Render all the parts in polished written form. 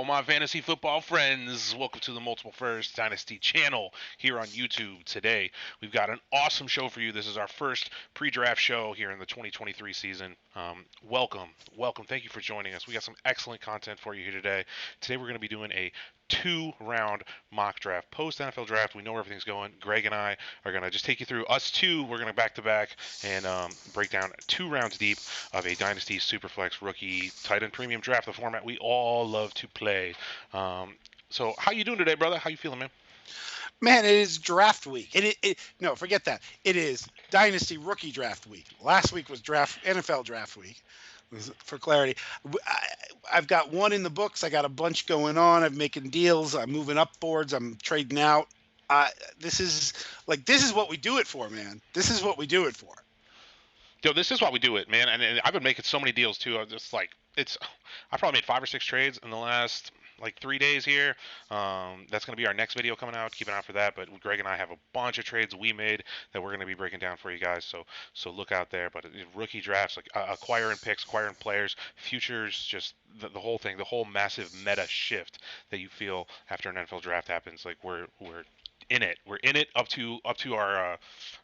my fantasy football friends. Welcome to the Multiple First Dynasty channel here on YouTube. Today, we've got an awesome show for you. This is our first pre-draft show here in the 2023 season. Welcome. Thank you for joining us. We got some excellent content for you here today. Today, we're going to be doing a 2-round mock draft. Post NFL draft, we know where everything's going. Greg and I are going to just take you through us two. We're going to back-to-back and break down 2 rounds deep of a Dynasty Superflex rookie tight end premium draft, the format we all love to play. So how you doing today, brother? How you feeling, man? Man, it is draft week. No, forget that. It is Dynasty rookie draft week. Last week was NFL draft week. For clarity, I've got one in the books. I got a bunch going on. I'm making deals. I'm moving up boards. I'm trading out. This is what we do it for, man. This is what we do it for. Yo, this is why we do it, man. And I've been making so many deals too. I'm just like, I probably made 5 or 6 trades in the last 3 days here. That's going to be our next video coming out. Keep an eye out for that. But Greg and I have a bunch of trades we made that we're going to be breaking down for you guys. So look out there. But rookie drafts, acquiring picks, acquiring players, futures, just the whole thing, the whole massive meta shift that you feel after an NFL draft happens. Like we're in it. We're in it up to our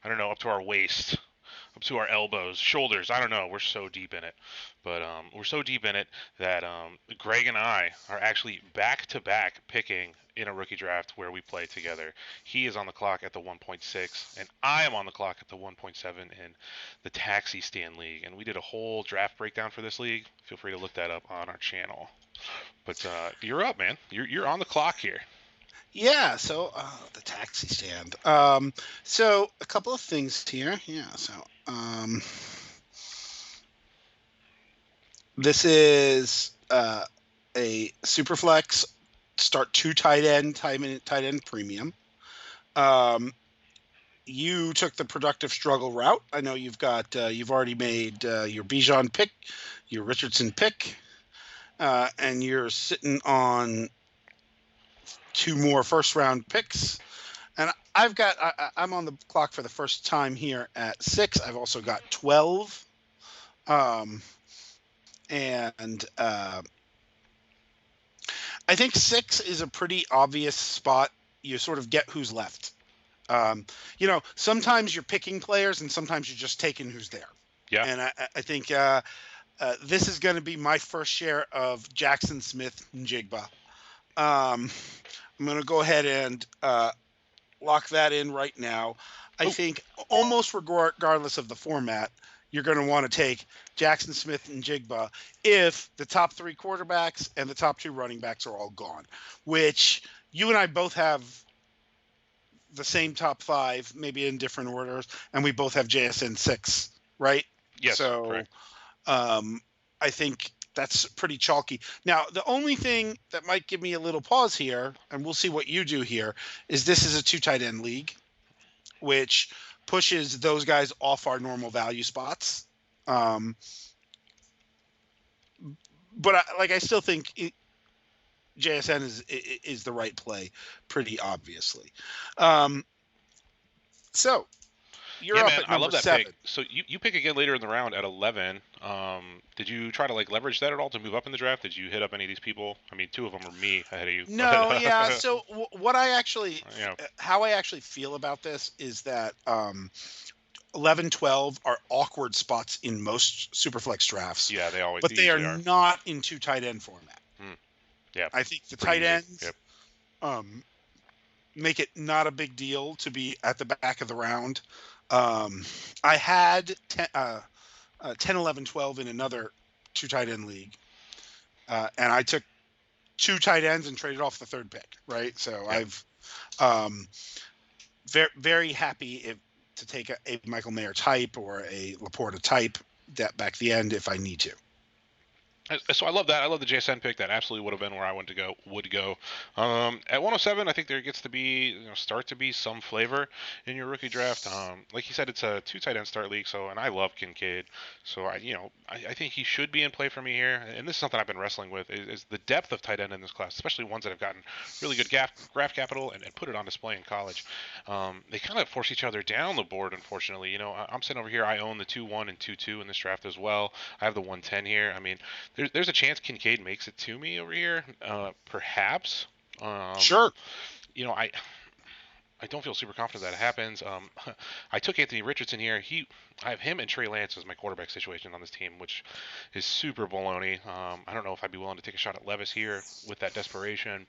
up to our waist. Up to our elbows, shoulders. I don't know. We're so deep in it, but we're so deep in it that Greg and I are actually back-to-back picking in a rookie draft where we play together. He is on the clock at the 1.6, and I am on the clock at the 1.7 in the Taxi Stand League. And we did a whole draft breakdown for this league. Feel free to look that up on our channel. But you're up, man. You're on the clock here. Yeah, so the Taxi Stand. So a couple of things here. Yeah, so this is a Superflex start 2 tight end premium. You took the productive struggle route. I know you've already made your Bijan pick, your Richardson pick, and you're sitting on 2 more first-round picks, and I'm on the clock for the first time here at 6. I've also got 12, and I think 6 is a pretty obvious spot. You sort of get who's left. Sometimes you're picking players, and sometimes you're just taking who's there. Yeah. And I think this is going to be my first share of Jackson Smith and Jigba. I'm going to go ahead and lock that in right now. I think almost regardless of the format, you're going to want to take Jackson Smith and Jigba if the top 3 quarterbacks and the top 2 running backs are all gone, which you and I both have the same top 5, maybe in different orders, and we both have JSN 6, right? Yes, so, correct. I think that's pretty chalky. Now, the only thing that might give me a little pause here, and we'll see what you do here, is this is a 2 tight end league, which pushes those guys off our normal value spots. But I still think JSN is the right play, pretty obviously. So you're up at number 7. I love that pick. So you pick again later in the round at 11. Did you try to leverage that at all to move up in the draft? Did you hit up any of these people? I mean, 2 of them are me ahead of you. No, yeah. So how I actually feel about this is that 11, 12 are awkward spots in most Superflex drafts. Yeah, they always. But they are not in 2 tight end format. Yeah. I think the tight ends make it not a big deal to be at the back of the round. I had 10, 11, 12 in another 2 tight end league. And I took 2 tight ends and traded off the 3rd pick, right? So yeah. I've very, very happy to take a Michael Mayer type or a Laporta type that back the end if I need to. So I love that. I love the JSN pick. That absolutely would have been where I would go. At 107, I think there gets to be start to be some flavor in your rookie draft. Like you said, it's a 2 tight end start league. And I love Kincaid. So I think he should be in play for me here. And this is something I've been wrestling with is the depth of tight end in this class, especially ones that have gotten really good draft capital and put it on display in college. They kind of force each other down the board, unfortunately. I'm sitting over here. I own the 2-1 and 2-2 in this draft as well. I have the 110 here. I mean, there's a chance Kincaid makes it to me over here, perhaps. Sure. I don't feel super confident that it happens. I took Anthony Richardson here. I have him and Trey Lance as my quarterback situation on this team, which is super baloney. I don't know if I'd be willing to take a shot at Levis here with that desperation.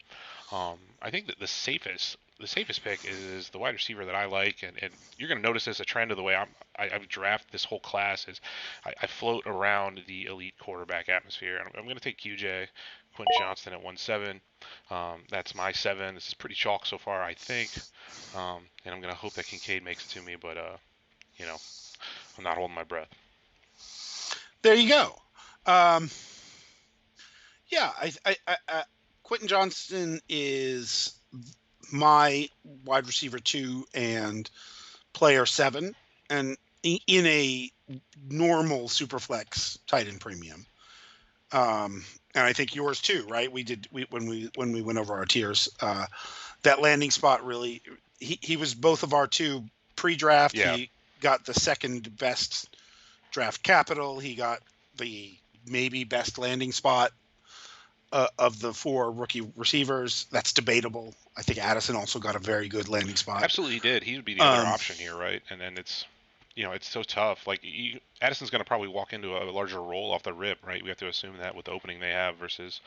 I think that the safest pick is the wide receiver that I like, and you're going to notice this a trend of the way I've drafted this whole class is I float around the elite quarterback atmosphere. And I'm going to take QJ, Quentin Johnston at 1-7. That's my 7. This is pretty chalk so far, I think. And I'm going to hope that Kincaid makes it to me, but, I'm not holding my breath. There you go. Yeah, I Quentin Johnston is my wide receiver 2 and player 7, and in a normal Superflex tight end premium. And I think yours too, right? When we went over our tiers, that landing spot really, he was both of our 2 pre-draft. Yeah. He got the second best draft capital. He got the maybe best landing spot of the 4 rookie receivers. That's debatable. I think Addison also got a very good landing spot. Absolutely did. He would be the other option here, right? And then it's, it's so tough. Like Addison's going to probably walk into a larger role off the rip, right? We have to assume that with the opening they have versus,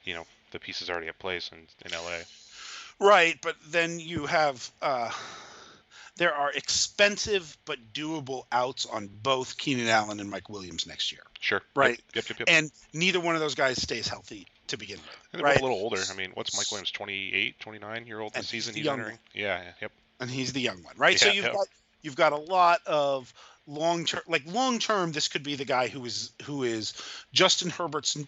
the pieces already at place in LA. Right, but then you have there are expensive but doable outs on both Keenan Allen and Mike Williams next year. Sure. Right. Yep. And neither one of those guys stays healthy to begin with. And they're both a little older. I mean, what's Mike Williams, 28, 29-year-old this season he's entering? Yeah, yep. And he's the young one, right? Yeah, so you've got a lot of long-term, this could be the guy who is Justin Herbert's.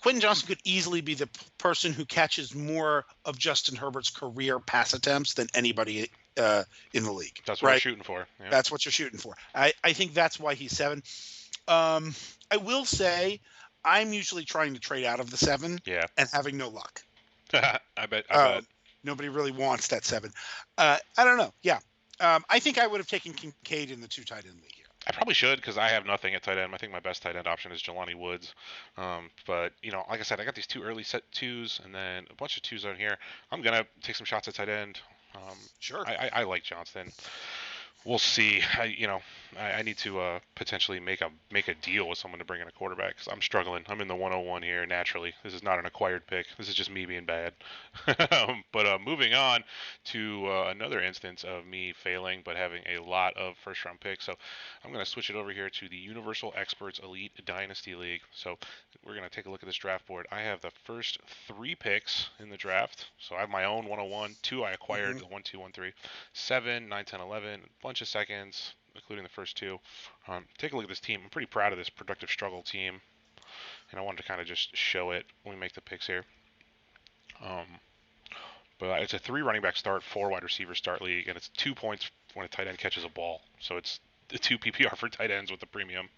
Quentin Johnston could easily be the person who catches more of Justin Herbert's career pass attempts than anybody in the league. That's what I'm shooting for. Yeah. That's what you're shooting for. I think that's why he's 7. I will say I'm usually trying to trade out of the 7 and having no luck. I bet. Nobody really wants that 7. I don't know. Yeah. I think I would have taken Kincaid in the 2 tight end league here. I probably should because I have nothing at tight end. I think my best tight end option is Jelani Woods. But, like I said, I got these 2 early set 2s and then a bunch of 2s on here. I'm going to take some shots at tight end. Sure. I like Johnston. We'll see. I need to potentially make a deal with someone to bring in a quarterback because I'm struggling. I'm in the 101 here naturally. This is not an acquired pick. This is just me being bad. But moving on to another instance of me failing but having a lot of first-round picks. So I'm going to switch it over here to the Universal Experts Elite Dynasty League. So we're going to take a look at this draft board. I have the first 3 picks in the draft. So I have my own 101. 2 I acquired, the 1, 2, 1, 3. 7, 9, 10, 11. Bunch of seconds, including the first 2. Take a look at this team. I'm pretty proud of this productive struggle team, and I wanted to kind of just show it when we make the picks here. But it's a 3 running back start, 4 wide receiver start league, and it's 2 points when a tight end catches a ball. So it's the 2 PPR for tight ends with the premium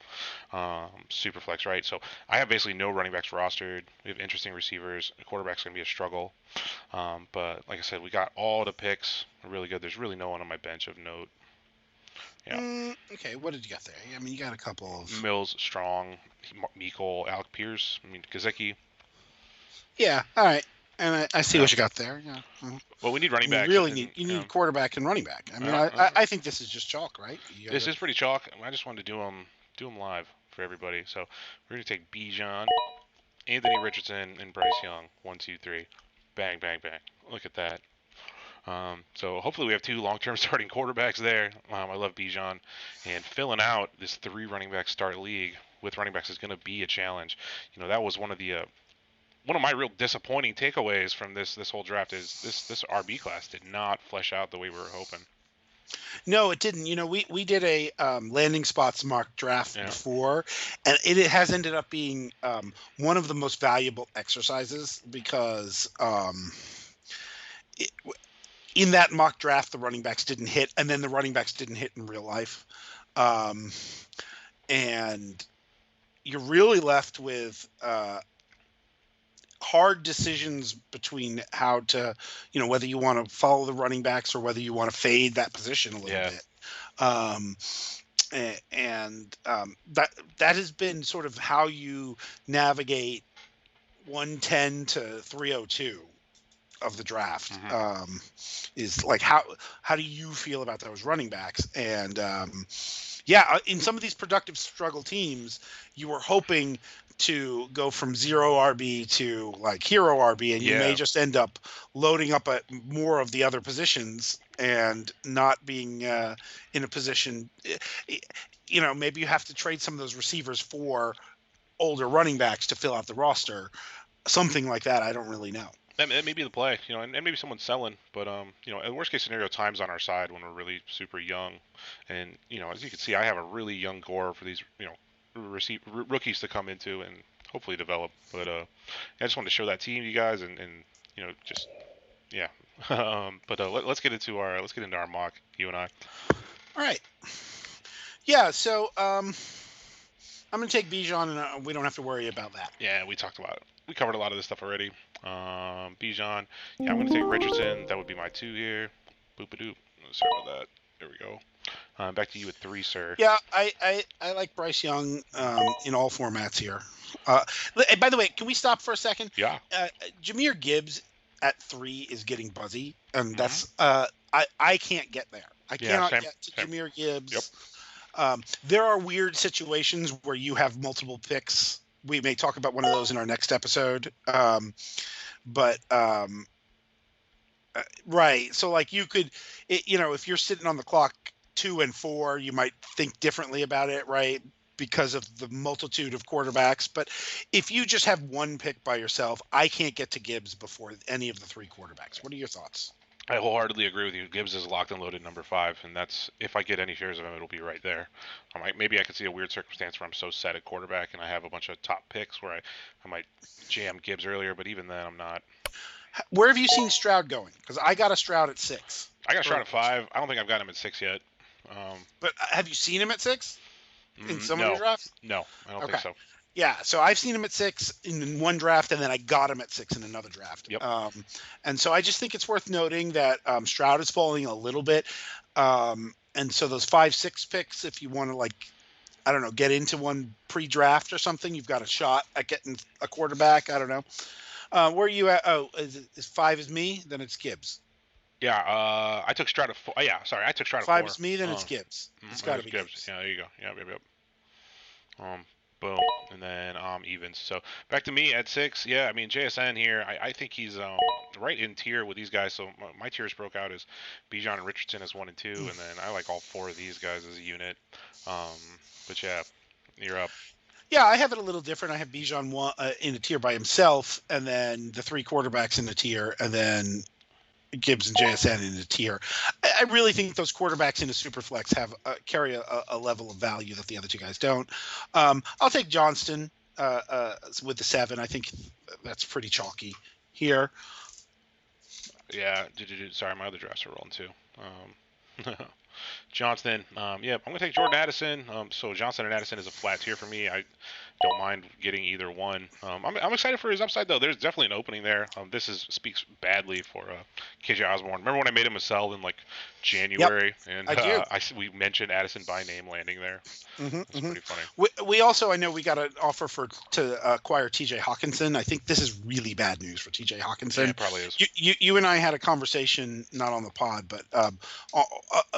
Superflex, right? So I have basically no running backs rostered. We have interesting receivers. The quarterback's going to be a struggle. But like I said, we got all the picks really good. There's really no one on my bench of note. Yeah. Okay, what did you got there? I mean, you got a couple of... Mills, Strong, Meikle, Alec Pierce, Gesicki. Yeah, all right. And I see what you got there. Yeah. Well, we need running back. You need quarterback and running back. I mean, I think this is just chalk, right? This is pretty chalk. I just wanted to do them live for everybody. So we're going to take Bijan, Anthony Richardson, and Bryce Young. 1, 2, 3. Bang, bang, bang. Look at that. So hopefully we have 2 long-term starting quarterbacks there. I love Bijan. And filling out this 3 running back start league with running backs is going to be a challenge. That was one of my real disappointing takeaways from this whole draft is this RB class did not flesh out the way we were hoping. No, it didn't. We did a landing spots mock draft before, and it has ended up being one of the most valuable exercises because in that mock draft, the running backs didn't hit, and then the running backs didn't hit in real life. And you're really left with hard decisions between how to, whether you want to follow the running backs or whether you want to fade that position a little bit. and that has been sort of how you navigate 110 to 302 of the draft. Mm-hmm. Is like how do you feel about those running backs? And in some of these productive struggle teams, you were hoping to go from zero RB to like hero RB, and you may Yeah. just end up loading up at more of the other positions and not being in a position. Maybe you have to trade some of those receivers for older running backs to fill out the roster. Something like that. I don't really know. That may be the play, and maybe someone's selling, but in worst case scenario, time's on our side when we're really super young, and as you can see, I have a really young core for these, rookies to come into and hopefully develop. But I just wanted to show that team, you guys, and just yeah. But let's get into our mock, you and I. All right. Yeah. So I'm gonna take Bijan, and we don't have to worry about that. Yeah, we covered a lot of this stuff already. Bijan. Yeah, I'm going to take Richardson. That would be my 2 here. Boop-a-doop. Sorry about that. There we go. Back to you at 3, sir. Yeah, I like Bryce Young in all formats here. By the way, can we stop for a second? Yeah. Jahmyr Gibbs at 3 is getting buzzy, and that's I can't get there. I cannot get to Jahmyr Gibbs. Yep. There are weird situations where you have multiple picks. We may talk about one of those in our next episode. Right. So like you could, if you're sitting on the clock 2 and 4, you might think differently about it, right? Because of the multitude of quarterbacks. But if you just have one pick by yourself, I can't get to Gibbs before any of the 3 quarterbacks. What are your thoughts? I wholeheartedly agree with you. Gibbs is locked and loaded number 5, and that's if I get any shares of him, it'll be right there. Maybe I could see a weird circumstance where I'm so set at quarterback and I have a bunch of top picks where I might jam Gibbs earlier, but even then I'm not. Where have you seen Stroud going? Because I got a Stroud at 6. I got Stroud at 5. I don't think I've got him at 6 yet. But have you seen him at 6 in some of your drafts? No, I don't think so. Yeah, so I've seen him at 6 in one draft, and then I got him at 6 in another draft. Yep. And so I just think it's worth noting that Stroud is falling a little bit. And so those 5, 6 picks, if you want to, get into one pre-draft or something, you've got a shot at getting a quarterback. I don't know. Where are you at? Oh, is 5 is me? Then it's Gibbs. Yeah, I took Stroud at 4. Yeah, sorry, I took Stroud at 4. 5 4. is me, then it's Gibbs. It's got to be Gibbs. Yeah, there you go. Yep. Boom, and then evens. So back to me at 6. Yeah, I mean JSN here. I think he's right in tier with these guys. So my tiers broke out as Bijan and Richardson as 1 and 2, and then I like all 4 of these guys as a unit. But yeah, you're up. Yeah, I have it a little different. I have Bijan in a tier by himself, and then the 3 quarterbacks in the tier, and then Gibbs and JSN in a tier. I really think those quarterbacks in a Superflex have carry a level of value that the other 2 guys don't. I'll take Johnston with the 7. I think that's pretty chalky here. Yeah, sorry, my other drafts are rolling too. Johnston, I'm going to take Jordan Addison. So Johnson and Addison is a flat tier for me. I don't mind getting either one. I'm excited for his upside, though. There's definitely an opening there. This speaks badly for KJ Osborne. Remember when I made him a sell in January? Yep, and I do. We mentioned Addison by name landing there. It's pretty funny. We also, I know we got an offer to acquire TJ Hockenson. I think this is really bad news for TJ Hockenson. Yeah, it probably is. You and I had a conversation, not on the pod, but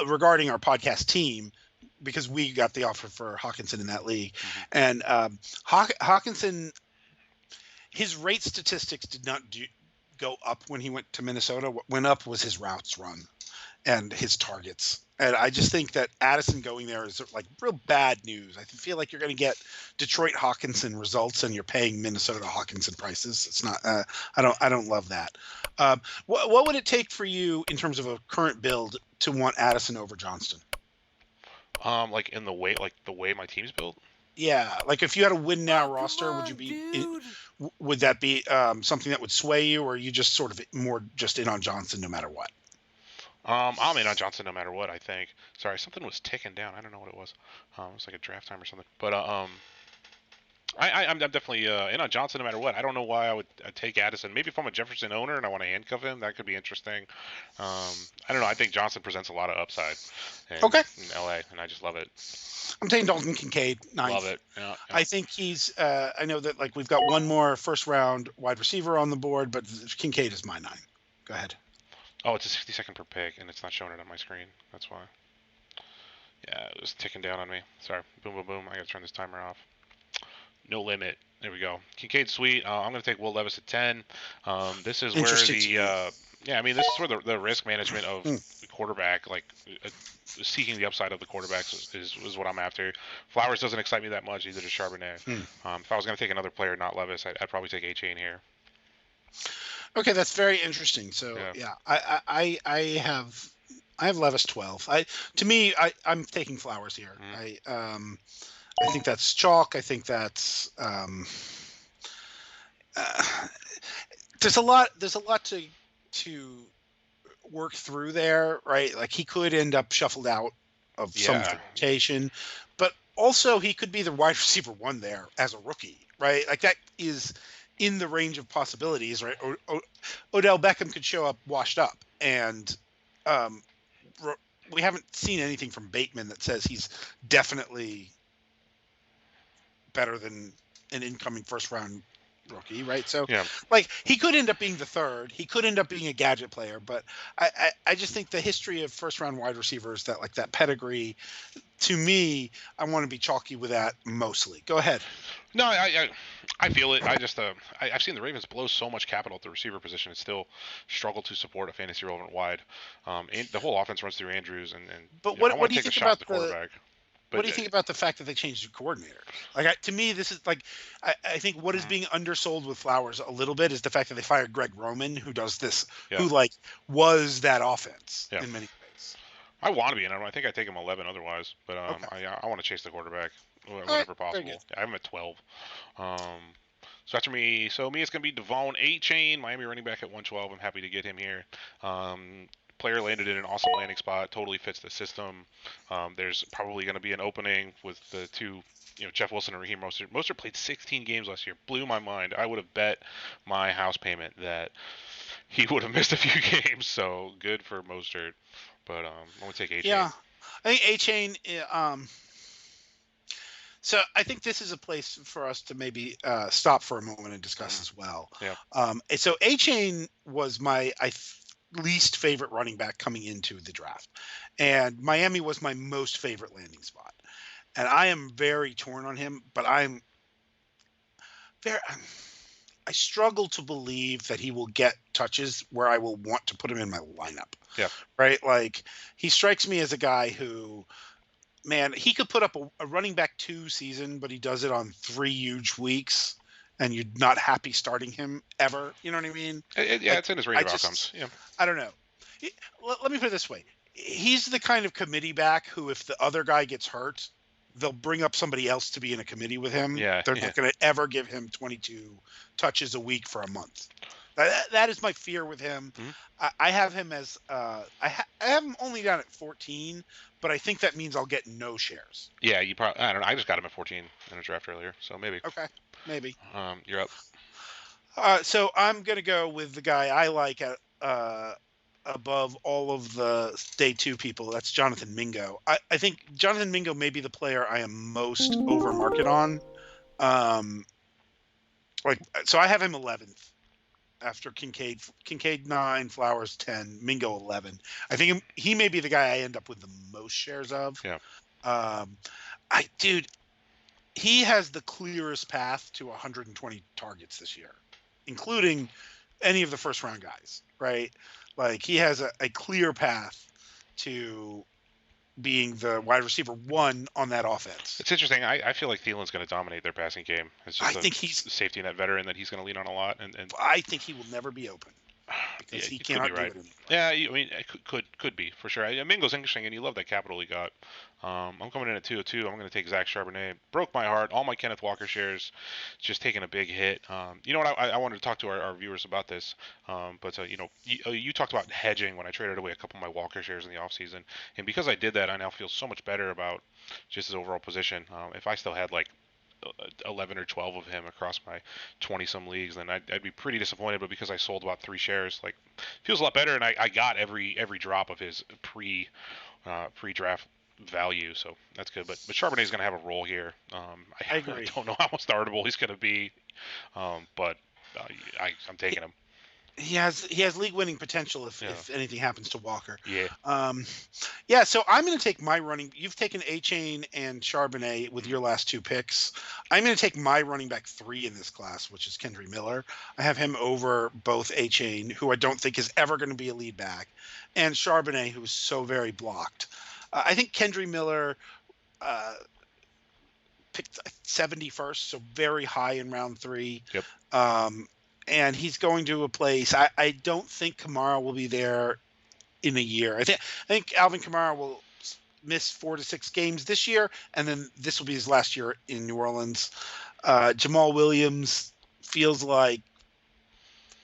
regarding our podcast team, because we got the offer for Hockenson in that league. And Hockenson, his rate statistics did not go up when he went to Minnesota. What went up was his routes run and his targets. And I just think that Addison going there is real bad news. I feel like you're going to get Detroit Hockenson results, and you're paying Minnesota Hockenson prices. It's not. I don't love that. What would it take for you in terms of a current build to want Addison over Johnston? In the way my team's built. Yeah, if you had a win now roster, would you be? Would that be something that would sway you, or are you just sort of more just in on Johnson no matter what? I'm in on Johnson no matter what, I think. Sorry, something was ticking down. I don't know what it was. It was like a draft time or something. But I'm definitely in on Johnson no matter what. I don't know why I'd take Addison. Maybe if I'm a Jefferson owner and I want to handcuff him, that could be interesting. I don't know. I think Johnson presents a lot of upside Okay. in LA, and I just love it. I'm taking Dalton Kincaid, ninth. Love it. Yeah. I think he's. I know that like we've got one more first round wide receiver on the board, but Kincaid is my 9. Go ahead. Oh, it's a 60-second per pick, and it's not showing it on my screen. That's why. Yeah, it was ticking down on me. Sorry. Boom, boom, boom. I gotta turn this timer off. No limit. There we go. Kincaid sweet. I'm going to take Will Levis at 10. This is where the yeah, I mean, this is where the risk management of the quarterback, like seeking the upside of the quarterbacks, is what I'm after. Flowers doesn't excite me that much. Either does Charbonnet. If I was going to take another player, not Levis, I'd probably take A-Chain here. Okay, that's very interesting. So yeah, I have Levis 12. I'm taking Flowers here. I think that's chalk. I think that's there's a lot to work through there, right? Like he could end up shuffled out of some rotation, but also he could be the wide receiver 1 there as a rookie, right? Like that is in the range of possibilities, right? Odell Beckham could show up washed up, and we haven't seen anything from Bateman that says he's definitely better than an incoming first round rookie, right? So like he could end up being the 3rd. He could end up being a gadget player, but I just think the history of first round wide receivers, that like that pedigree, to me, I want to be chalky with that mostly. Go ahead. No, I feel it. I just I've seen the Ravens blow so much capital at the receiver position and still struggle to support a fantasy relevant wide. And the whole offense runs through Andrews, and but what do you think about the quarterback? But what do you think about the fact that they changed the coordinator? Like, to me, this is like, I think what is being undersold with Flowers a little bit is the fact that they fired Greg Roman, who does this, who like was that offense in many ways. I want to be in it. I think I take him 11 otherwise, but I want to chase the quarterback whenever possible. I have him at 12. So after me, it's going to be Devon A-Chain, Miami running back at 112. I'm happy to get him here. Player landed in an awesome landing spot, totally fits the system. There's probably going to be an opening with the two, Jeff Wilson and Raheem Mostert. Mostert played 16 games last year. Blew my mind. I would have bet my house payment that he would have missed a few games. So good for Mostert. But I'm going to take A-Chain. Yeah, I think A-Chain. So I think this is a place for us to maybe stop for a moment and discuss as well. Yeah. So A-Chain was my least favorite running back coming into the draft, and Miami was my most favorite landing spot, and I am very torn on him, but I struggle to believe that he will get touches where I will want to put him in my lineup. Yeah. Right. Like he strikes me as a guy who, man, he could put up a running back 2 season, but he does it on 3 huge weeks. And you're not happy starting him ever. You know what I mean? It's in his range of outcomes. Yeah. I don't know. Let me put it this way. He's the kind of committee back who, if the other guy gets hurt, they'll bring up somebody else to be in a committee with him. Yeah. They're not going to ever give him 22 touches a week for a month. That is my fear with him. Mm-hmm. I have him as I have him only down at 14, but I think that means I'll get no shares. Yeah, you probably. I don't know. I just got him at 14 in a draft earlier, so maybe. Okay, maybe. You're up. So I'm gonna go with the guy I like at above all of the day 2 people. That's Jonathan Mingo. I think Jonathan Mingo may be the player I am most over market on. So I have him 11th. After Kincaid 9, Flowers 10, Mingo 11. I think he may be the guy I end up with the most shares of. Yeah. He has the clearest path to 120 targets this year, including any of the first round guys, right? Like he has a clear path to being the wide receiver 1 on that offense. It's interesting. I feel like Thielen's going to dominate their passing game. It's just I think he's safety net veteran that he's going to lean on a lot. And I think he will never be open because he cannot do it anymore. Yeah, I mean, it could be for sure. Mingo's interesting, and you love that capital he got. I'm coming in at 202. I'm going to take Zach Charbonnet. Broke my heart. All my Kenneth Walker shares just taking a big hit. You know what? I wanted to talk to our viewers about this. But you talked about hedging when I traded away a couple of my Walker shares in the offseason. And because I did that, I now feel so much better about just his overall position. If I still had like 11 or 12 of him across my 20 some leagues, then I'd be pretty disappointed. But because I sold about 3 shares, like feels a lot better, and I got every drop of his pre-draft value, so that's good. But Charbonnet's going to have a role here. I agree. I don't know how startable he's going to be, but I'm taking him. He has league winning potential if anything happens to Walker. Yeah. Yeah. So I'm going to take my running. You've taken A-Chain and Charbonnet with your last 2 picks. I'm going to take my running back 3 in this class, which is Kendre Miller. I have him over both A-Chain, who I don't think is ever going to be a lead back, and Charbonnet, who is so very blocked. I think Kendre Miller picked 71st, so very high in round 3. Yep. And he's going to a place. I don't think Kamara will be there in a year. I think Alvin Kamara will miss 4 to 6 games this year, and then this will be his last year in New Orleans. Jamal Williams feels like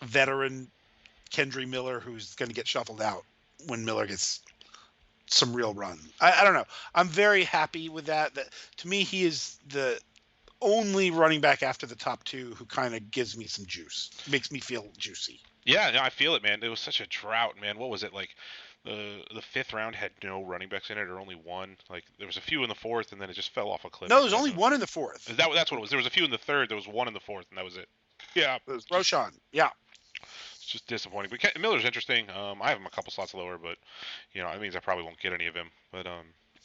veteran Kendre Miller who's going to get shuffled out when Miller gets some real run. I don't know. I'm very happy with that. To me, he is the only running back after the top 2 who kind of gives me some juice, makes me feel juicy. Yeah, no, I feel it, man. It was such a drought, man. What was it like? The 5th round had no running backs in it, or only one. Like there was a few in the 4th, and then it just fell off a cliff. No, there's only one in the 4th. That's what it was. There was a few in the 3rd. There was one in the 4th, and that was it. Yeah, it was Roshan. Yeah. It's just disappointing. But Miller's interesting. I have him a couple slots lower, but that means I probably won't get any of him. But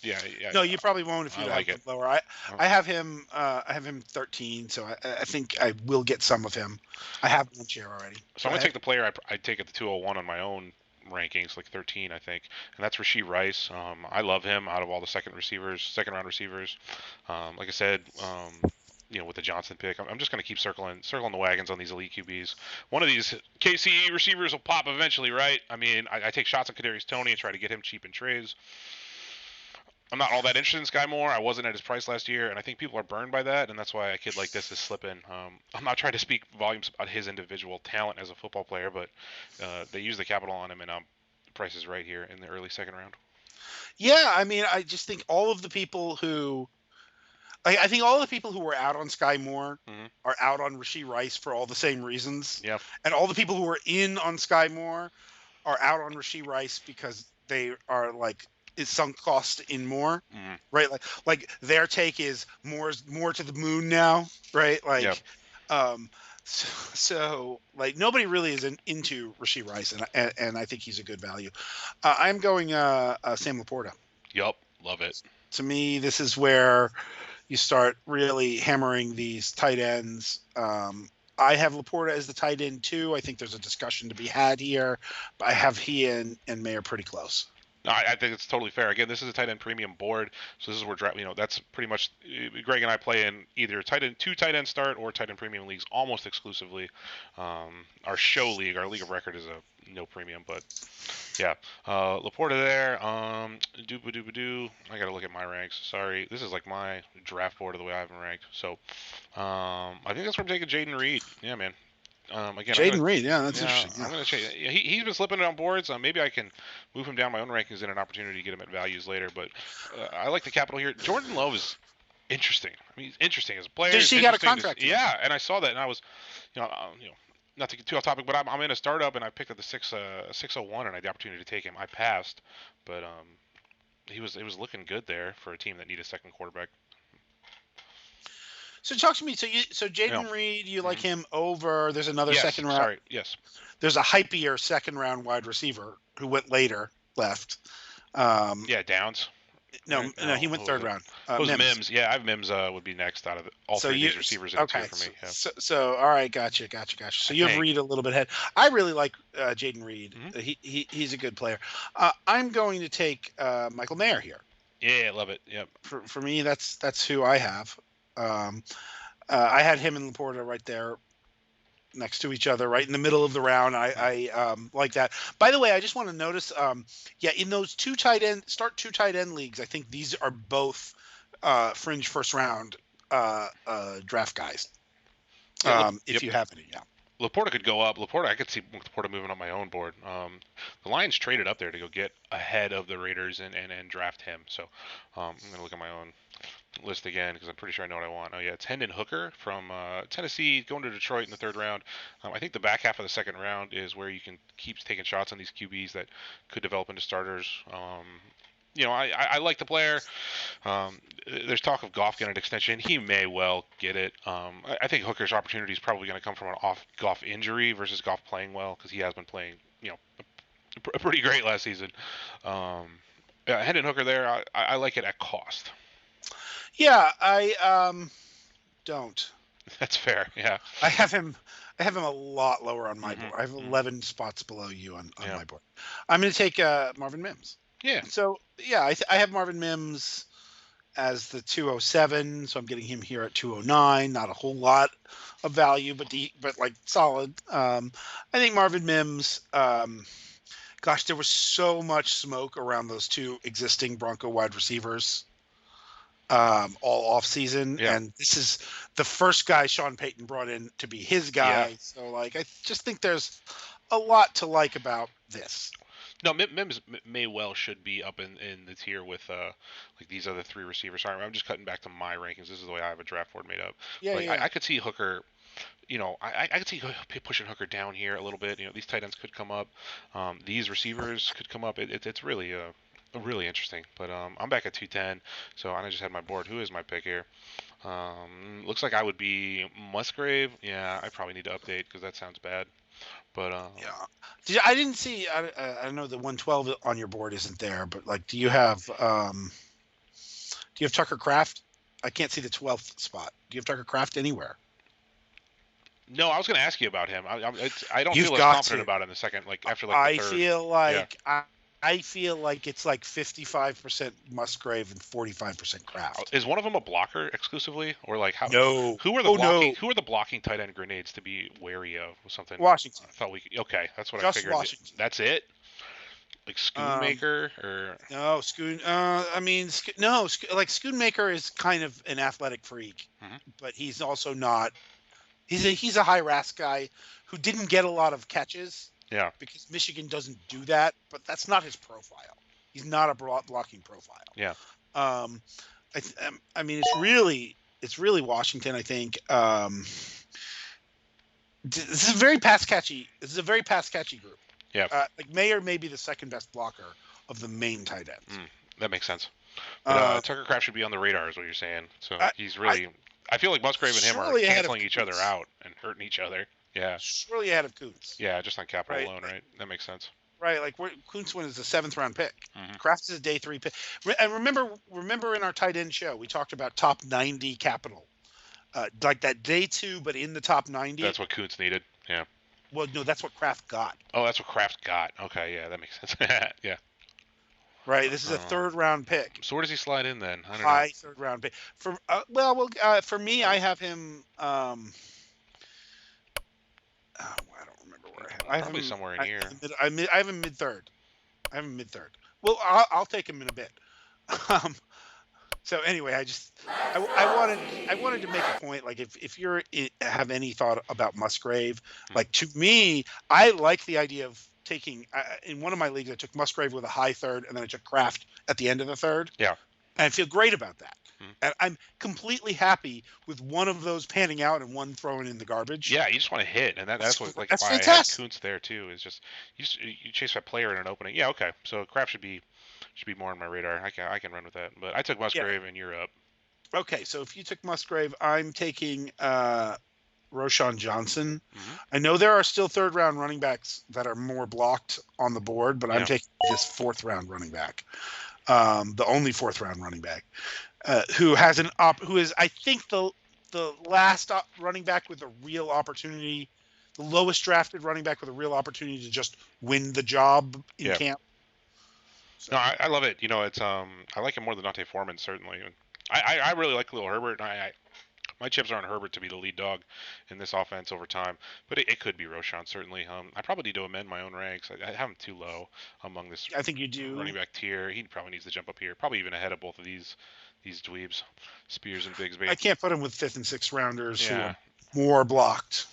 yeah. No, you probably won't if you like it lower. I have him. I have him 13, so I think I will get some of him. I have one share already. So I'm gonna take the player I take at the 201 on my own rankings, like 13, I think, and that's Rashee Rice. I love him out of all the second round receivers. Like I said, with the Johnson pick, I'm just gonna keep circling the wagons on these elite QBs. One of these KC receivers will pop eventually, right? I mean, I take shots at Kadarius Toney and try to get him cheap in trades. I'm not all that interested in Sky Moore. I wasn't at his price last year, and I think people are burned by that, and that's why a kid like this is slipping. I'm not trying to speak volumes about his individual talent as a football player, but they use the capital on him, and the price is right here in the early 2nd round. Yeah, I mean, I just think all of the people who I think all the people who were out on Sky Moore are out on Rashee Rice for all the same reasons. Yeah. And all the people who are in on Sky Moore are out on Rashee Rice because they are like is sunk cost in more, right? Like their take is more to the moon now, right? Like, so like nobody really is into Rashee Rice, and I think he's a good value. I'm going Sam Laporta. Yup, love it. To me, this is where you start really hammering these tight ends. I have Laporta as the tight end too. I think there's a discussion to be had here, but I have he and Mayer pretty close. No, I think it's totally fair. Again, this is a tight end premium board, so this is where that's pretty much Greg and I play in either 2 tight end start or tight end premium leagues almost exclusively. Our show league, our league of record, is a no premium, but yeah, Laporta there. Doo. I gotta look at my ranks. Sorry, this is like my draft board of the way I have them ranked. So I think that's where I'm taking Jaden Reed. Yeah, man. Again, Jaden Reed, that's interesting. I'm going to change. He's been slipping on boards. Maybe I can move him down my own rankings and an opportunity to get him at values later. But I like the capital here. Jordan Love is interesting. I mean, he's interesting as a player. He got a contract. Yeah, and I saw that, and I was, not to get too off topic, but I'm in a startup, and I picked up the 601, and I had the opportunity to take him. I passed, but he was looking good there for a team that needed a second quarterback. So talk to me. So Jaden Reed, you like him over? There's another second round. Sorry. Yes. There's a hypier second round wide receiver who went later, left. Downs. No, he went 3rd round. Mims. Yeah, I have Mims would be next out of all 3 of these receivers in tier for me. Yeah. So all right, gotcha. So you have Reed a little bit ahead. I really like Jaden Reed. Mm-hmm. He's a good player. I'm going to take Michael Mayer here. Yeah, love it. Yep. For me, that's who I have. I had him and Laporta right there next to each other, right in the middle of the round. I like that. By the way, I just want to notice, in those 2 tight end leagues, I think these are both fringe first round draft guys. If you have any, Laporta could go up. Laporta, I could see Laporta moving on my own board. The Lions traded up there to go get ahead of the Raiders and draft him. So I'm gonna look at my own list again because I'm pretty sure I know what I want. Oh yeah, it's Hendon Hooker from Tennessee going to Detroit in the third round. I think the back half of the second round is where you can keep taking shots on these QBs that could develop into starters. I like the player. There's talk of Goff getting an extension. He may well get it. I think Hooker's opportunity is probably going to come from an off Goff injury versus Goff playing well because he has been playing, pretty great last season. Hendon Hooker there, I like it at cost. Yeah, I don't. That's fair. Yeah. I have him a lot lower on my board. I have 11 spots below you on my board. I'm going to take Marvin Mims. Yeah. So yeah, I have Marvin Mims as the 207, so I'm getting him here at 209. Not a whole lot of value, but like solid. I think Marvin Mims. Gosh, there was so much smoke around those two existing Bronco wide receivers all off season, and this is the first guy Sean Payton brought in to be his guy. Yeah. So like, I just think there's a lot to like about this. No, Mims may well should be up in the tier with like these other three receivers. Sorry, I'm just cutting back to my rankings. This is the way I have a draft board made up. Yeah, I could see Hooker. I could see pushing Hooker down here a little bit. These tight ends could come up. These receivers could come up. It's really really interesting. But I'm back at 210, so I just had my board. Who is my pick here? Looks like I would be Musgrave. Yeah, I probably need to update because that sounds bad. But yeah, I didn't see. I know the 112 on your board isn't there, but like, do you have Tucker Kraft? I can't see the 12th spot. Do you have Tucker Kraft anywhere? No, I was going to ask you about him. I don't feel as confident about him in the second, like after like the third. I feel like it's like 55% Musgrave and 45% Kraft. Is one of them a blocker exclusively, or like how? No. Who are the blocking tight end grenades to be wary of? Or something. Washington. I thought okay, that's what Just I figured. Washington. That's it. Like Schoonmaker or no Schoon. No. Like Schoonmaker is kind of an athletic freak, but he's also not. He's a high RAS guy who didn't get a lot of catches. Yeah. Because Michigan doesn't do that, but that's not his profile. He's not a blocking profile. Yeah. I mean, it's really Washington. I think this is a very pass catchy. This is a very pass catchy group. Yeah. Like Mayer may be the second best blocker of the main tight ends. That makes sense. But, Tucker Kraft should be on the radar, is what you're saying. So he's really. I feel like Musgrave and him are canceling each other out and hurting each other. Yeah. Surely ahead of Kuntz. Yeah, just on capital alone, right? That makes sense. Right, like Kuntz is a 7th round pick. Kraft is a day 3 pick. And remember in our tight end show, we talked about top 90 capital. Like that day 2, but in the top 90. That's what Kuntz needed. Yeah. Well, no, that's what Kraft got. Oh, that's what Kraft got. Okay, yeah, that makes sense. Yeah. Right, this is a 3rd round pick. So where does he slide in then? I don't know. 3rd round pick. For me, I have him. I don't remember where I have. I have probably him somewhere in here. I have him mid-third. Well, I'll take him in a bit. So anyway, I wanted to make a point. Like if you have any thought about Musgrave, like to me, I like the idea of taking in one of my leagues. I took Musgrave with a high 3rd, and then I took Kraft at the end of the 3rd. Yeah, and I feel great about that. And I'm completely happy with one of those panning out and one thrown in the garbage. Yeah, you just want to hit, and that's what like that's why fantastic. I had Kuntz there too. Is just you chase that player in an opening. Yeah, okay. So Kraft should be more on my radar. I can run with that. But I took Musgrave, and you're up. Okay, so if you took Musgrave, I'm taking Roshan Johnson. I know there are still 3rd round running backs that are more blocked on the board, but I'm taking this 4th round running back, the only 4th round running back. Who is I think the last running back with a real opportunity, the lowest drafted running back with a real opportunity to just win the job in camp. So. No, I love it. It's I like him more than Dante Foreman certainly. I really like Khalil Herbert. And my chips are on Herbert to be the lead dog in this offense over time, but it could be Roshan certainly. I probably need to amend my own ranks. I have him too low among this. I think you do. Running back tier. He probably needs to jump up here, probably even ahead of both of these dweebs, Spears and Bigsby. I can't put him with 5th and 6th rounders who are more blocked.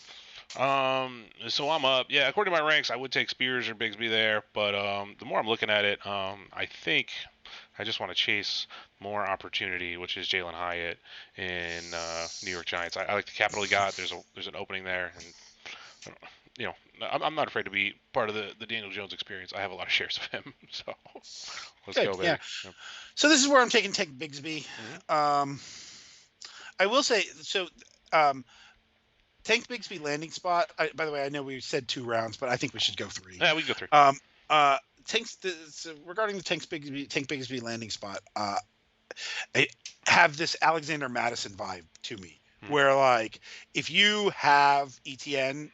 So I'm up. Yeah, according to my ranks, I would take Spears or Bigsby there, but the more I'm looking at it, I think I just want to chase more opportunity, which is Jalen Hyatt in New York Giants. I like the capital he got. There's an opening there, and you know, I'm not afraid to be part of the Daniel Jones experience. I have a lot of shares of him, so let's Good. go, baby. Yeah. Yep. So this is where I'm taking Bigsby. I will say so. Um, Tank Bigsby landing spot. By the way, I know we said 2 rounds, but I think we should go 3. Yeah, we can go 3. So regarding the Tank Bigsby landing spot, I have this Alexander Madison vibe to me, where like if you have ETN,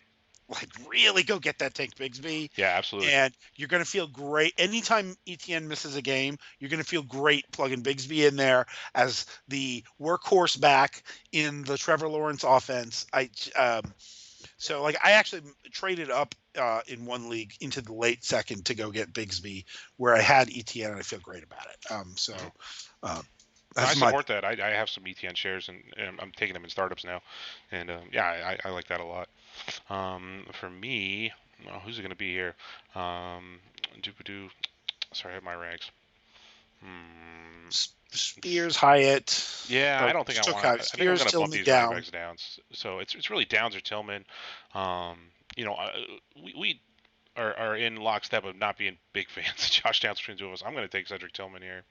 like really go get that Tank Bigsby. Yeah, absolutely. And you're going to feel great. Anytime ETN misses a game, you're going to feel great plugging Bigsby in there as the workhorse back in the Trevor Lawrence offense. So like I actually traded up in one league into the late second to go get Bigsby where I had ETN and I feel great about it. I support that. I have some ETN shares and I'm taking them in startups now, and I like that a lot. For me, who's it going to be here? Sorry, I have my ranks. Spears, Hyatt. Yeah, I don't think I want. I think I'm going to bump these running backs down. So it's really Downs or Tillman. We are in lockstep of not being big fans of Josh Downs between the two of us. I'm going to take Cedric Tillman here.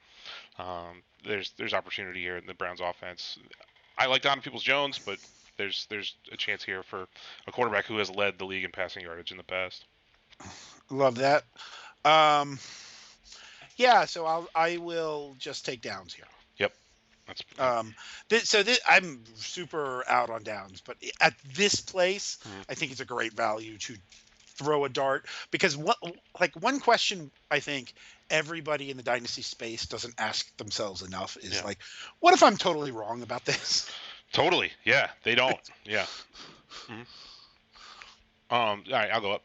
There's opportunity here in the Browns offense. I like Donovan Peoples-Jones, but there's a chance here for a quarterback who has led the league in passing yardage in the past. Love that. So I will just take Downs here. Yep. I'm super out on Downs, but at this place, I think it's a great value to throw a dart because one question I think everybody in the dynasty space doesn't ask themselves enough is like, what if I'm totally wrong about this? Totally. Yeah, they don't. Yeah. All right, I'll go up.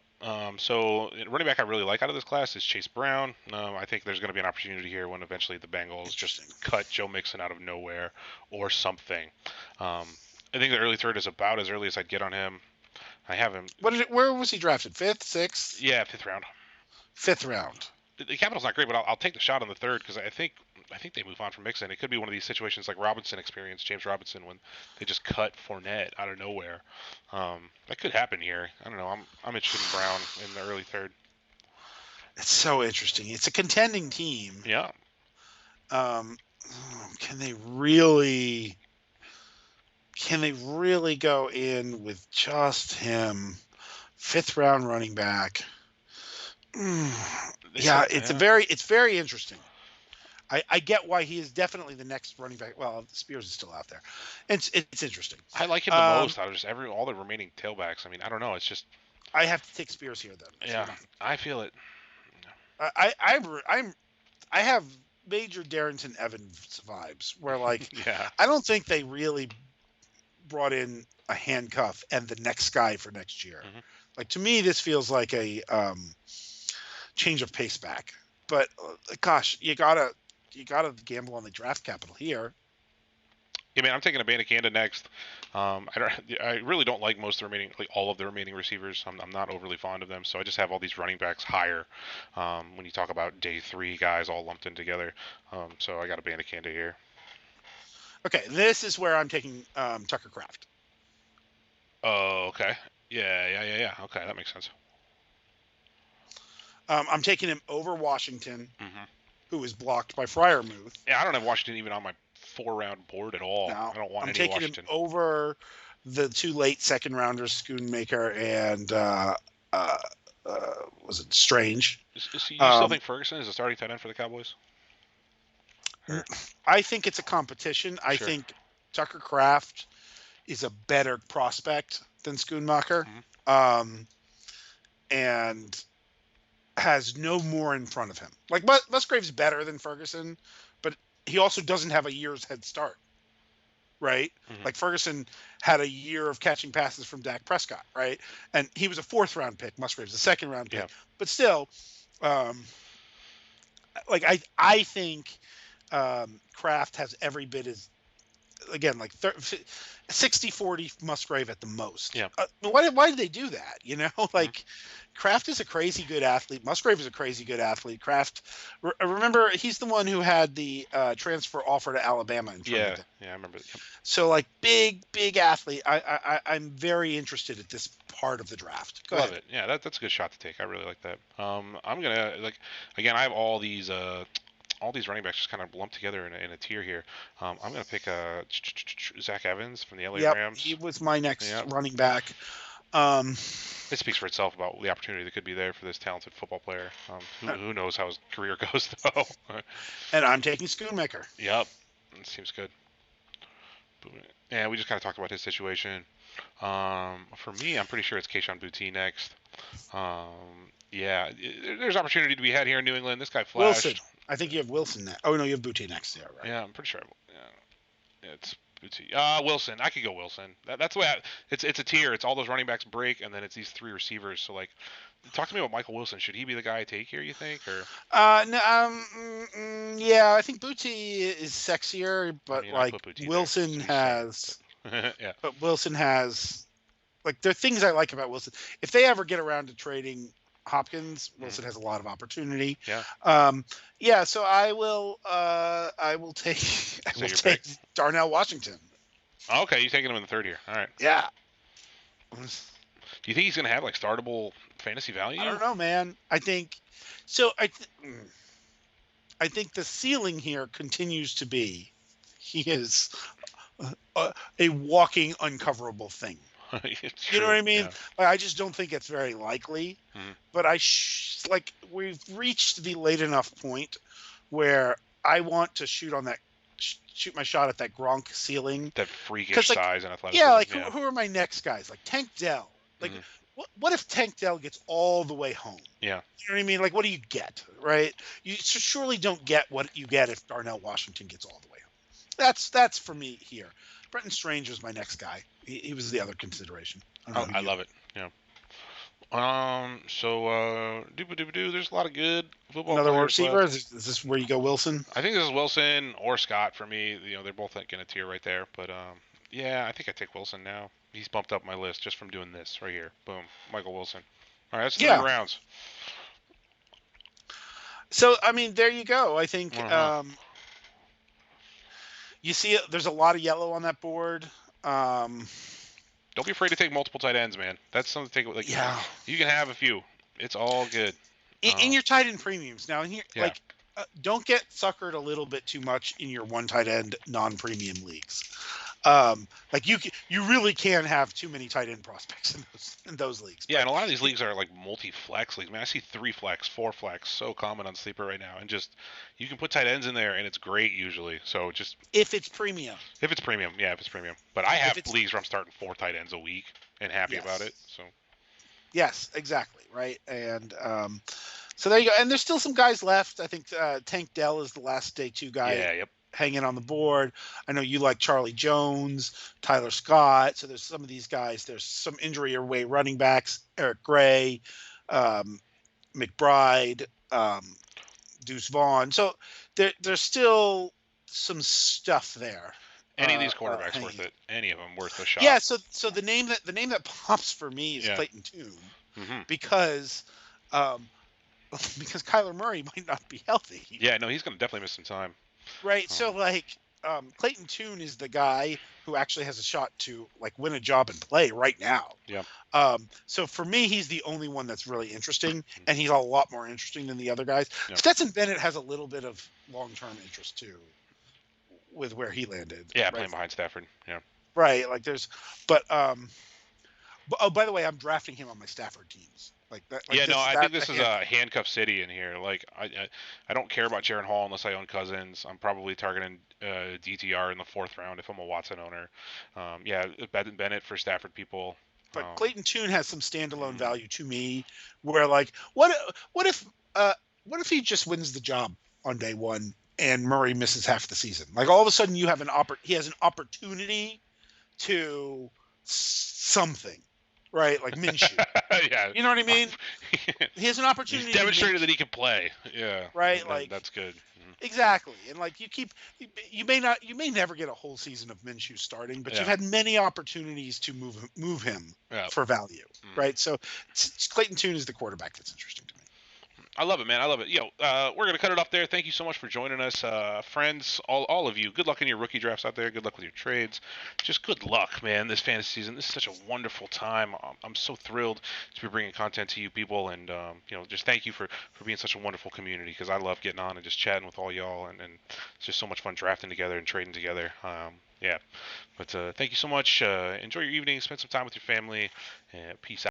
So running back I really like out of this class is Chase Brown. I think there's going to be an opportunity here when eventually the Bengals just cut Joe Mixon out of nowhere or something. I think the early third is about as early as I'd get on him. I have him. Where was he drafted? 5th, 6th? Yeah, 5th round. 5th round. The capital's not great, but I'll take the shot on the third because I think they move on from Mixon. It could be one of these situations like Robinson experienced, James Robinson, when they just cut Fournette out of nowhere. That could happen here. I don't know. I'm interested in Brown in the early third. It's so interesting. It's a contending team. Yeah. Can they really go in with just him? 5th round running back. It's very interesting. I get why he is definitely the next running back. Well, Spears is still out there. It's interesting. I like him the most out of just all the remaining tailbacks. I mean, I don't know. It's just I have to take Spears here then. Yeah, I feel it. I have major Darrington Evans vibes where like I don't think they really brought in a handcuff and the next guy for next year. Like to me, this feels like a change of pace back. But gosh, you gotta gamble on the draft capital here. Yeah, man, I'm taking Abanikanda next. I really don't like all of the remaining receivers. I'm not overly fond of them, so I just have all these running backs higher. When you talk about day 3 guys all lumped in together, so I got Abanikanda here. Okay, this is where I'm taking Tucker Kraft. Oh, okay. Yeah. Okay, that makes sense. I'm taking him over Washington, who was blocked by Freiermuth. Yeah, I don't have Washington even on my 4-round board at all. No, I don't want I'm any taking Washington. him over the 2 late 2nd rounders, Schoonmaker and was it Strange? You still think Ferguson is a starting tight end for the Cowboys? I think it's a competition. I think Tucker Kraft is a better prospect than Schoonmaker, and has no more in front of him. Like Musgrave's better than Ferguson, but he also doesn't have a year's head start, right? Like Ferguson had a year of catching passes from Dak Prescott, right? And he was a 4th round pick. Musgrave's a 2nd round pick, but still, I think Kraft has every bit again, like 60-40 Musgrave at the most. Yeah. Why did they do that? Like Kraft is a crazy good athlete. Musgrave is a crazy good athlete. Kraft, remember, he's the one who had the transfer offer to Alabama in front of him. Yeah, I remember. Yep. So like big athlete. I'm very interested at this part of the draft. Go Love ahead. it. Yeah, that's a good shot to take. I really like that. I'm gonna again. I have all these running backs just kind of lumped together in a tier here. I'm gonna pick Zach Evans from the LA Rams. He was my next running back. It speaks for itself about the opportunity that could be there for this talented football player. Who knows how his career goes though. And I'm taking Schoonmaker. Yep, it seems good. Yeah, we just kind of talked about his situation. For me, I'm pretty sure it's Kayshon Boutte next. Yeah, there's opportunity to be had here in New England. This guy flashed. Wilson. I think you have Wilson next. Oh no, you have Boutte next. Yeah, right. Yeah, I'm pretty sure. Yeah, it's Boutte. Wilson. I could go Wilson. That's the way. It's a tier. It's all those running backs break, and then it's these three receivers. So like, talk to me about Michael Wilson. Should he be the guy I take here? You think? Or yeah, I think Boutte is sexier, but Wilson has. Yeah. But Wilson has, like, there are things I like about Wilson. If they ever get around to trading Hopkins, Wilson has a lot of opportunity. Yeah. Yeah. So I will take Darnell Washington. Okay, you're taking him in the third here. All right. Yeah. Do you think he's gonna have like startable fantasy value? I don't know, man. I think so. I think the ceiling here continues to be he is a walking uncoverable thing. You know what I mean? Yeah. I just don't think it's very likely. Mm-hmm. But we've reached the late enough point where I want to shoot my shot at that Gronk ceiling. That freakish size and athleticism. Yeah, who are my next guys? Like Tank Dell. Like, what if Tank Dell gets all the way home? Yeah. You know what I mean? Like, what do you get, right? You surely don't get what you get if Darnell Washington gets all the way home. That's for me here. Brenton Strange was my next guy. He was the other consideration. I love it. Yeah. So there's a lot of good football. Another receiver. Is this where you go, Wilson? I think this is Wilson or Scott for me. They're both in a tier right there. But yeah, I think I take Wilson now. He's bumped up my list just from doing this right here. Boom, Michael Wilson. All right, that's 3 rounds. So I mean, there you go. I think you see there's a lot of yellow on that board. Don't be afraid to take multiple tight ends, man. That's something to take. Like, yeah, you can have a few. It's all good. In your tight end premiums now. In here, don't get suckered a little bit too much in your one tight end non-premium leagues. Like you really can have too many tight end prospects in those leagues. Yeah, and a lot of these leagues are like multi-flex leagues. Man, I see 3 flex, 4 flex, so common on Sleeper right now. And just you can put tight ends in there, and it's great usually. So just if it's premium. If it's premium. But I have leagues where I'm starting 4 tight ends a week and happy about it. So. Yes, exactly right, and so there you go. And there's still some guys left. I think Tank Dell is the last day 2 guy. Yeah. Yep. Hanging on the board. I know you like Charlie Jones, Tyler Scott. So there's some of these guys. There's some injury away running backs: Eric Gray, McBride, Deuce Vaughn. So there's still some stuff there. Any of these quarterbacks worth it? Any of them worth a shot? Yeah. So the name that pops for me is Clayton Tune, because Kyler Murray might not be healthy. Yeah. No, he's going to definitely miss some time. Right. So Clayton Tune is the guy who actually has a shot to like win a job and play right now. Yeah. So for me, he's the only one that's really interesting, and he's a lot more interesting than the other guys. Yeah. Stetson Bennett has a little bit of long-term interest too, with where he landed. Yeah, right? Playing behind Stafford. Yeah. Right. Like by the way, I'm drafting him on my Stafford teams. I think this is a handcuff city in here. Like, I don't care about Jaron Hall unless I own Cousins. I'm probably targeting DTR in the 4th round if I'm a Watson owner. Bennett for Stafford people. But Clayton Tune has some standalone value to me, where like, what if he just wins the job on day 1 and Murray misses half the season? Like all of a sudden you have he has an opportunity to something. right? Like Minshew. Yeah. You know what I mean? He has an opportunity. He's demonstrated that he can play. Yeah. Right, like that's good. Mm-hmm. exactly. And like you may never get a whole season of Minshew starting, but Yeah. you've had many opportunities to move him Yeah. for value, Mm. right? So Clayton Tune is the quarterback that's interesting to me. I love it, man. I love it. We're going to cut it off there. Thank you so much for joining us. Friends, all of you, good luck in your rookie drafts out there. Good luck with your trades. Just good luck, man, this fantasy season. This is such a wonderful time. I'm so thrilled to be bringing content to you people. And, just thank you for being such a wonderful community, because I love getting on and just chatting with all y'all. And it's just so much fun drafting together and trading together. Yeah. But thank you so much. Enjoy your evening. Spend some time with your family. Peace out.